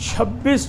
26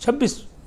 26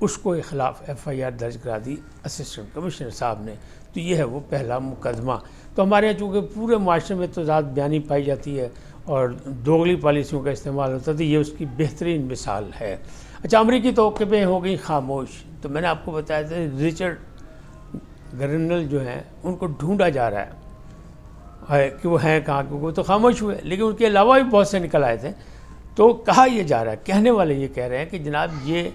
اس کو خلاف FIR درج کرا دی اسسٹنٹ کمشنر صاحب نے. تو یہ ہے وہ پہلا مقدمہ. تو ہمارے یہاں چونکہ پورے معاشرے میں تو ذات بیانی پائی جاتی ہے اور دوغلی پالیسیوں کا استعمال ہوتا ہے، تو یہ اس کی بہترین مثال ہے. اچھا، امریکی توقعیں ہو گئی خاموش. تو میں نے آپ کو بتایا تھا رچرڈ گرنل جو ہیں ان کو ڈھونڈا جا رہا ہے کہ وہ ہیں کہاں، کیونکہ وہ تو خاموش ہوئے، لیکن ان کے علاوہ بھی بہت سے نکل آئے تھے. تو کہا یہ جا رہا ہے، کہنے والے یہ کہہ رہے ہیں کہ جناب یہ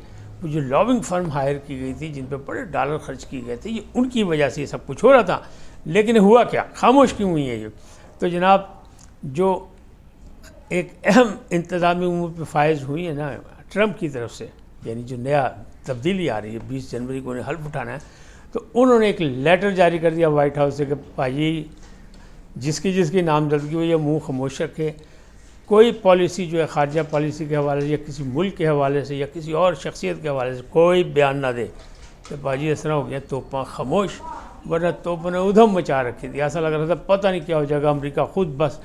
جو لابنگ فرم ہائر کی گئی تھی جن پہ بڑے ڈالر خرچ کیے گئے تھے، یہ ان کی وجہ سے یہ سب کچھ ہو رہا تھا. لیکن ہوا کیا، خاموش کیوں ہوئی ہے یہ؟ تو جناب جو ایک اہم انتظامی امور پہ فائز ہوئی ہے نا ٹرمپ کی طرف سے، یعنی جو نیا تبدیلی آ رہی ہے 20 جنوری کو انہیں حلف اٹھانا ہے، تو انہوں نے ایک لیٹر جاری کر دیا وائٹ ہاؤس سے کہ بھائی جس کی نامزدگی ہوئی ہے منہ خاموش رکھے، کوئی پالیسی جو ہے خارجہ پالیسی کے حوالے سے یا کسی ملک کے حوالے سے یا کسی اور شخصیت کے حوالے سے کوئی بیان نہ دے. کہ باجی اس طرح ہو گیا توپاں خاموش، ورنہ توپوں نے ادھم مچا رکھی تھی. ایسا لگ رہا تھا پتہ نہیں کیا ہو جائے گا. امریکہ خود بس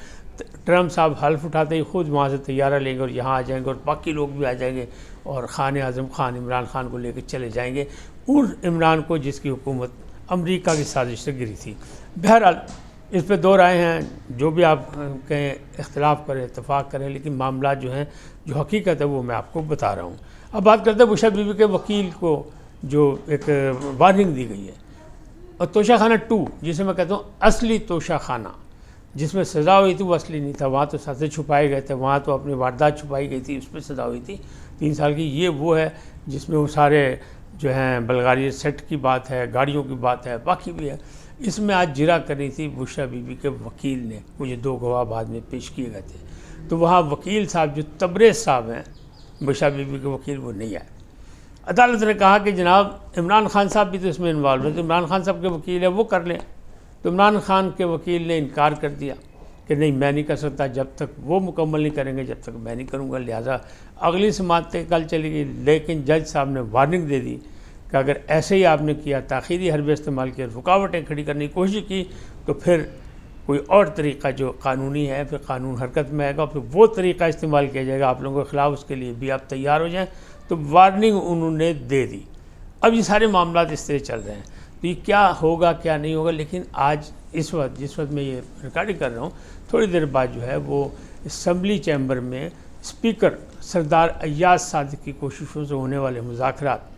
ٹرمپ صاحب حلف اٹھاتے ہی خود وہاں سے طیارہ لیں گے اور یہاں آ جائیں گے اور باقی لوگ بھی آ جائیں گے اور خان اعظم خان عمران خان کو لے کے چلے جائیں گے، اور عمران کو جس کی حکومت امریکہ کی سازش سے گری تھی. بہرحال اس پہ دو رائے ہیں، جو بھی آپ کہیں اختلاف کریں اتفاق کریں، لیکن معاملات جو ہیں جو حقیقت ہے وہ میں آپ کو بتا رہا ہوں. اب بات کرتے ہیں بشرا بی بی کے وکیل کو جو ایک وارننگ دی گئی ہے، اور توشہ خانہ 2 جسے میں کہتا ہوں اصلی توشہ خانہ، جس میں سزا ہوئی تھی وہ اصلی نہیں تھا. وہاں تو سزے چھپائے گئے تھے، وہاں تو اپنی واردات چھپائی گئی تھی، اس پہ سزا ہوئی تھی 3 سال کی. یہ وہ ہے جس میں وہ سارے جو ہیں بلغاری سیٹ کی بات ہے، گاڑیوں کی بات ہے، باقی بھی ہے. اس میں آج جرا کرنی تھی بشرا بی بی کے وکیل نے. مجھے 2 گواہ بعد میں پیش کیے گئے تھے. تو وہاں وکیل صاحب جو تبریز صاحب ہیں بشرا بی بی کے وکیل، وہ نہیں آئے. عدالت نے کہا کہ جناب عمران خان صاحب بھی تو اس میں انوالو ہیں، تو عمران خان صاحب کے وکیل ہے وہ کر لیں. تو عمران خان کے وکیل نے انکار کر دیا کہ نہیں میں نہیں کر سکتا، جب تک وہ مکمل نہیں کریں گے جب تک میں نہیں کروں گا. لہٰذا اگلی سماعتیں کل چلی گئی. لیکن جج صاحب نے وارننگ دے دی کہ اگر ایسے ہی آپ نے کیا، تاخیری حربے استعمال کیا، رکاوٹیں کھڑی کرنے کی کوشش کی، تو پھر کوئی اور طریقہ جو قانونی ہے پھر قانون حرکت میں آئے گا، پھر وہ طریقہ استعمال کیا جائے گا آپ لوگوں کے خلاف. اس کے لیے بھی آپ تیار ہو جائیں. تو وارننگ انہوں نے دے دی. اب یہ سارے معاملات اس طرح چل رہے ہیں. تو یہ کیا ہوگا کیا نہیں ہوگا، لیکن آج جس وقت میں یہ ریکارڈنگ کر رہا ہوں، تھوڑی دیر بعد جو ہے وہ اسمبلی چیمبر میں اسپیکر سردار ایاز صادق کی کوششوں سے ہونے والے مذاکرات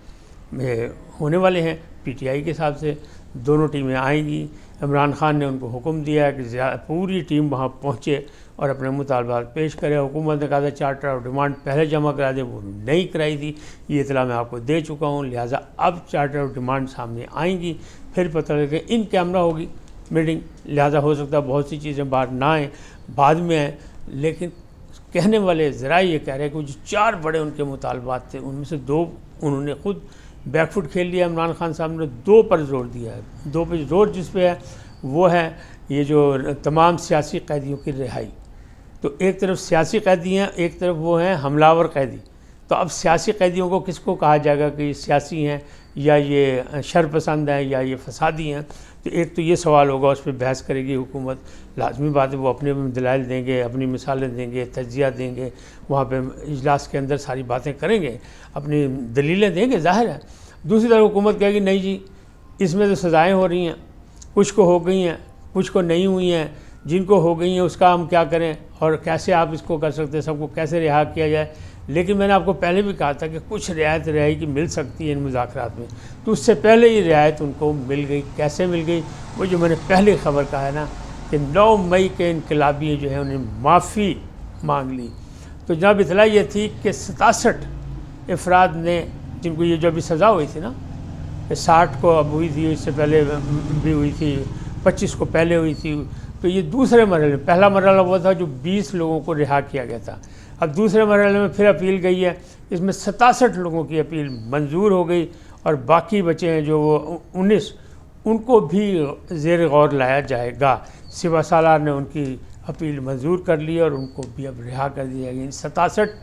میں ہونے والے ہیں. PTI کے حساب سے دونوں ٹیمیں آئیں گی. عمران خان نے ان کو حکم دیا ہے کہ پوری ٹیم وہاں پہنچے اور اپنے مطالبات پیش کرے. حکومت نے کہا تھا چارٹر آف ڈیمانڈ پہلے جمع کرا دیں، وہ نہیں کرائی تھی. یہ اطلاع میں آپ کو دے چکا ہوں. لہٰذا اب چارٹر آف ڈیمانڈ سامنے آئیں گی، پھر پتہ لگے کہ ان کیمرہ ہوگی میٹنگ. لہٰذا ہو سکتا ہے بہت سی چیزیں باہر نہ آئیں، بعد میں آئیں. لیکن کہنے والے ذرائع یہ کہہ رہے ہیں کہ جو 4 بڑے ان کے مطالبات تھے ان میں سے 2 انہوں نے خود بیک فٹ کھیل لیا. عمران خان صاحب نے 2 پر زور دیا ہے. 2 پہ زور جس پہ ہے وہ ہے یہ جو تمام سیاسی قیدیوں کی رہائی. تو ایک طرف سیاسی قیدی ہیں، ایک طرف وہ ہیں حملہ آور قیدی. تو اب سیاسی قیدیوں کو کس کو کہا جائے گا کہ یہ سیاسی ہیں یا یہ شر پسند ہیں یا یہ فسادی ہیں؟ تو ایک تو یہ سوال ہوگا، اس پہ بحث کرے گی حکومت. لازمی بات ہے وہ اپنے دلائل دیں گے، اپنی مثالیں دیں گے، تجزیہ دیں گے، وہاں پہ اجلاس کے اندر ساری باتیں کریں گے، اپنی دلیلیں دیں گے، ظاہر ہے. دوسری طرف حکومت کہے گی نہیں جی اس میں تو سزائیں ہو رہی ہیں، کچھ کو ہو گئی ہیں کچھ کو نہیں ہوئی ہیں. جن کو ہو گئی ہیں اس کا ہم کیا کریں اور کیسے آپ اس کو کر سکتے ہیں، سب کو کیسے رہا کیا جائے. لیکن میں نے آپ کو پہلے بھی کہا تھا کہ کچھ رعایت رہائی کی مل سکتی ہے ان مذاکرات میں. تو اس سے پہلے یہ رعایت ان کو مل گئی. کیسے مل گئی؟ وہ جو میں نے پہلے خبر کہا ہے نا کہ 9 مئی کے انقلابی جو ہیں انہیں معافی مانگ لی. تو جناب اطلاع یہ تھی کہ 67 افراد نے، جن کو یہ جو ابھی سزا ہوئی تھی نا، 60 کو اب ہوئی تھی، اس سے پہلے بھی ہوئی تھی، 25 کو پہلے ہوئی تھی. تو یہ دوسرے مرحلے میں، پہلا مرحلہ وہ تھا جو 20 لوگوں کو رہا کیا گیا تھا. اب دوسرے مرحلے میں پھر اپیل گئی ہے. اس میں 67 لوگوں کی اپیل منظور ہو گئی اور باقی بچے ہیں جو وہ 19 ان کو بھی زیر غور لایا جائے گا. سپہ سالار نے ان کی اپیل منظور کر لی اور ان کو بھی اب رہا کر دیا گیا. 67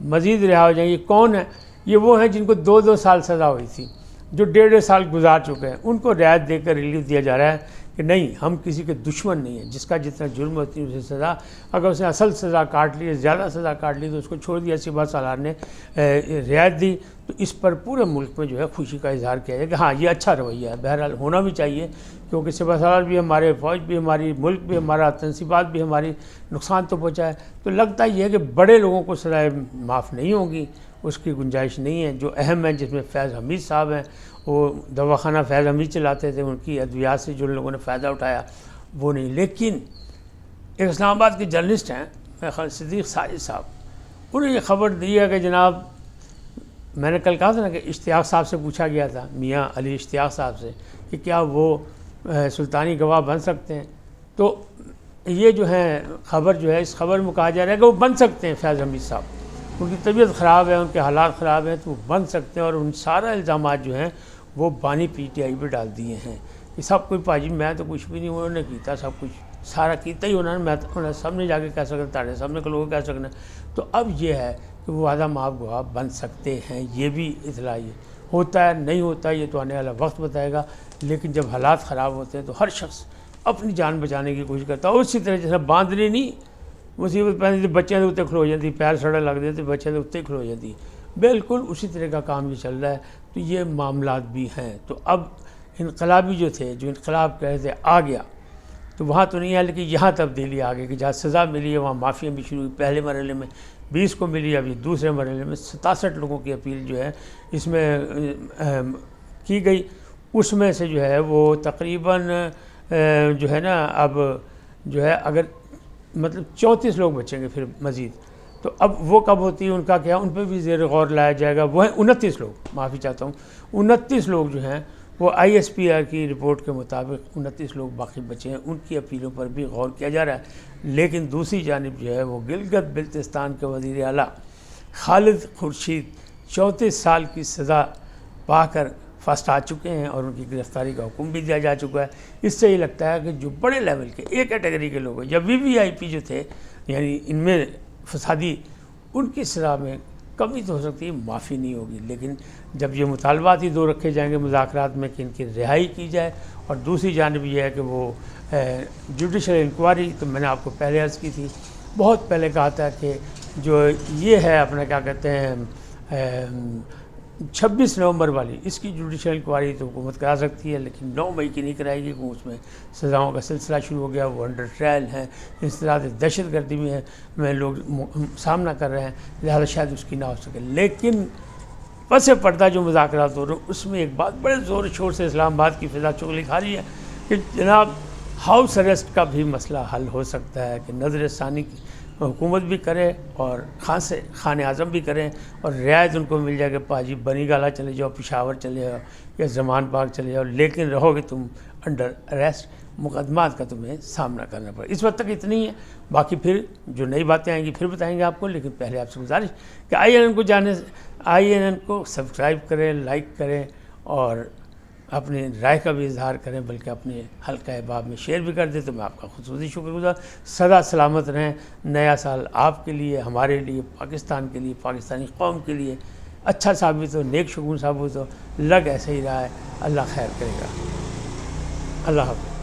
مزید رہا ہو جائیں گے. کون ہیں یہ؟ وہ ہیں جن کو 2-2 سال سزا ہوئی تھی، جو 1.5 سال گزار چکے ہیں. ان کو رعایت دے کر ریلیف دیا جا رہا ہے کہ نہیں ہم کسی کے دشمن نہیں ہیں، جس کا جتنا جرم ہوتی ہے اسے سزا، اگر اس نے اصل سزا کاٹ لی، زیادہ سزا کاٹ لی تو اس کو چھوڑ دیا، سپہ سالار نے رعایت دی، تو اس پر پورے ملک میں جو ہے خوشی کا اظہار کیا جائے کہ ہاں یہ اچھا رویہ ہے، بہرحال ہونا بھی چاہیے، کیونکہ سپہ سالار بھی ہمارے، فوج بھی ہماری، ملک بھی ہمارا، تنصیبات بھی ہماری، نقصان تو پہنچا ہے، تو لگتا یہ ہے کہ بڑے لوگوں کو سزائیں معاف نہیں ہوں گی، اس کی گنجائش نہیں ہے۔ جو اہم ہیں جس میں فیض حمید صاحب ہیں، وہ دواخانہ فیض حمید چلاتے تھے، ان کی ادویات سے جو لوگوں نے فائدہ اٹھایا وہ نہیں۔ لیکن ایک اسلام آباد کے جرنلسٹ ہیں صدیق ساجد صاحب، انہوں نے یہ خبر دی ہے کہ جناب، میں نے کل کہا تھا نا کہ اشتیاق صاحب سے پوچھا گیا تھا، میاں علی اشتیاق صاحب سے، کہ کیا وہ سلطانی گواہ بن سکتے ہیں، تو یہ جو ہے خبر جو ہے، اس خبر میں کہا جا رہا ہے کہ وہ بن سکتے ہیں فیض حمید صاحب، ان کی طبیعت خراب ہے، ان کے حالات خراب ہیں، تو وہ بن سکتے ہیں، اور ان سارا الزامات جو ہیں وہ بانی پی ٹی آئی پہ ڈال دیے ہیں کہ سب کچھ پاجی میں تو کچھ بھی نہیں، انہوں نے کیتا سب کچھ، سارا کیتا ہی انہوں نے، میں انہیں سامنے جا کے کہہ سکتا، تاڑے سامنے کے لوگوں کہہ سکنا۔ تو اب یہ ہے کہ وہ وعدہ معاف گواہ بن سکتے ہیں، یہ بھی اطلاع یہ ہوتا ہے نہیں ہوتا ہے یہ تو آنے والا وقت بتائے گا، لیکن جب حالات خراب ہوتے ہیں تو ہر شخص اپنی جان بچانے کی کوشش کرتا ہے، اسی طرح جیسے باندھنے نہیں مصیبت پہ بچوں کے اتنے کھلو جاتی، پیر سڑے لگ دیتے بچوں کے اتنے کھلو جاتی، بالکل اسی طرح کا کام یہ چل رہا ہے۔ تو یہ معاملات بھی ہیں۔ تو اب انقلابی جو تھے، جو انقلاب کہتے تھے آ گیا، تو وہاں تو نہیں ہے، لیکن یہاں تبدیلی آ گئی کہ جہاں سزا ملی ہے وہاں معافیاں بھی شروع ہوئی۔ پہلے مرحلے میں 20 کو ملی، ابھی دوسرے مرحلے میں 67 لوگوں کی اپیل جو ہے اس میں کی گئی، اس میں سے جو ہے وہ تقریباً جو ہے نا اب جو ہے اگر مطلب 34 لوگ بچیں گے پھر مزید، تو اب وہ کب ہوتی ہے، ان کا کیا، ان پہ بھی زیر غور لایا جائے گا۔ وہ ہیں 29 لوگ، معافی چاہتا ہوں، 29 لوگ جو ہیں وہ آئی ایس پی آر کی رپورٹ کے مطابق 29 لوگ باقی بچے ہیں، ان کی اپیلوں پر بھی غور کیا جا رہا ہے۔ لیکن دوسری جانب جو ہے وہ گلگت بلتستان کے وزیر اعلیٰ خالد خورشید 34 سال کی سزا پا کر فرسٹ آ چکے ہیں، اور ان کی گرفتاری کا حکم بھی دیا جا چکا ہے۔ اس سے یہ لگتا ہے کہ جو بڑے لیول کے ایک کیٹیگری کے لوگ ہیں، یا وی وی آئی پی جو تھے، یعنی ان میں فسادی، ان کی سزا میں کمی تو ہو سکتی ہے، معافی نہیں ہوگی، لیکن جب یہ مطالبات ہی دو رکھے جائیں گے مذاکرات میں کہ ان کی رہائی کی جائے، اور دوسری جانب یہ ہے کہ وہ جوڈیشل انکوائری، تو میں نے آپ کو پہلے عرض کی تھی، بہت پہلے کہا تھا کہ جو یہ ہے اپنا کیا کہتے ہیں 26 نومبر والی، اس کی جوڈیشل انکوائری تو حکومت کرا سکتی ہے، لیکن 9 مئی کی نہیں کرائے گی، کیونکہ اس میں سزاؤں کا سلسلہ شروع ہو گیا، وہ انڈر ٹرائل ہیں، انسداد دہشت گردی میں لوگ سامنا کر رہے ہیں، لہذا شاید اس کی نہ ہو سکے۔ لیکن پس پردہ جو مذاکرات ہو رہے ہیں اس میں ایک بات بڑے زور شور سے اسلام آباد کی فضا چغلی کھا رہی ہے کہ جناب ہاؤس اریسٹ کا بھی مسئلہ حل ہو سکتا ہے، کہ نظر ثانی کی حکومت بھی کرے اور خان اعظم بھی کریں، اور رعایت ان کو مل جائے کہ پاجی بنی گالہ چلے جاؤ، پشاور چلے جاؤ یا زمان پاک چلے جاؤ، لیکن رہو گے تم انڈر اریسٹ، مقدمات کا تمہیں سامنا کرنا پڑے۔ اس وقت تک اتنی ہے، باقی پھر جو نئی باتیں آئیں گی پھر بتائیں گے آپ کو، لیکن پہلے آپ سے گزارش کہ آئی این این کو سبسکرائب کریں، لائک کریں، اور اپنے رائے کا بھی اظہار کریں، بلکہ اپنے حلقہ احباب میں شیئر بھی کر دیں، تو میں آپ کا خصوصی شکر گزار۔ سدا سلامت رہیں، نیا سال آپ کے لیے، ہمارے لیے، پاکستان کے لیے، پاکستانی قوم کے لیے اچھا ثابت ہو، نیک شگون ثابت ہو، لگ ایسے ہی رہا ہے، اللہ خیر کرے گا۔ اللہ حافظ۔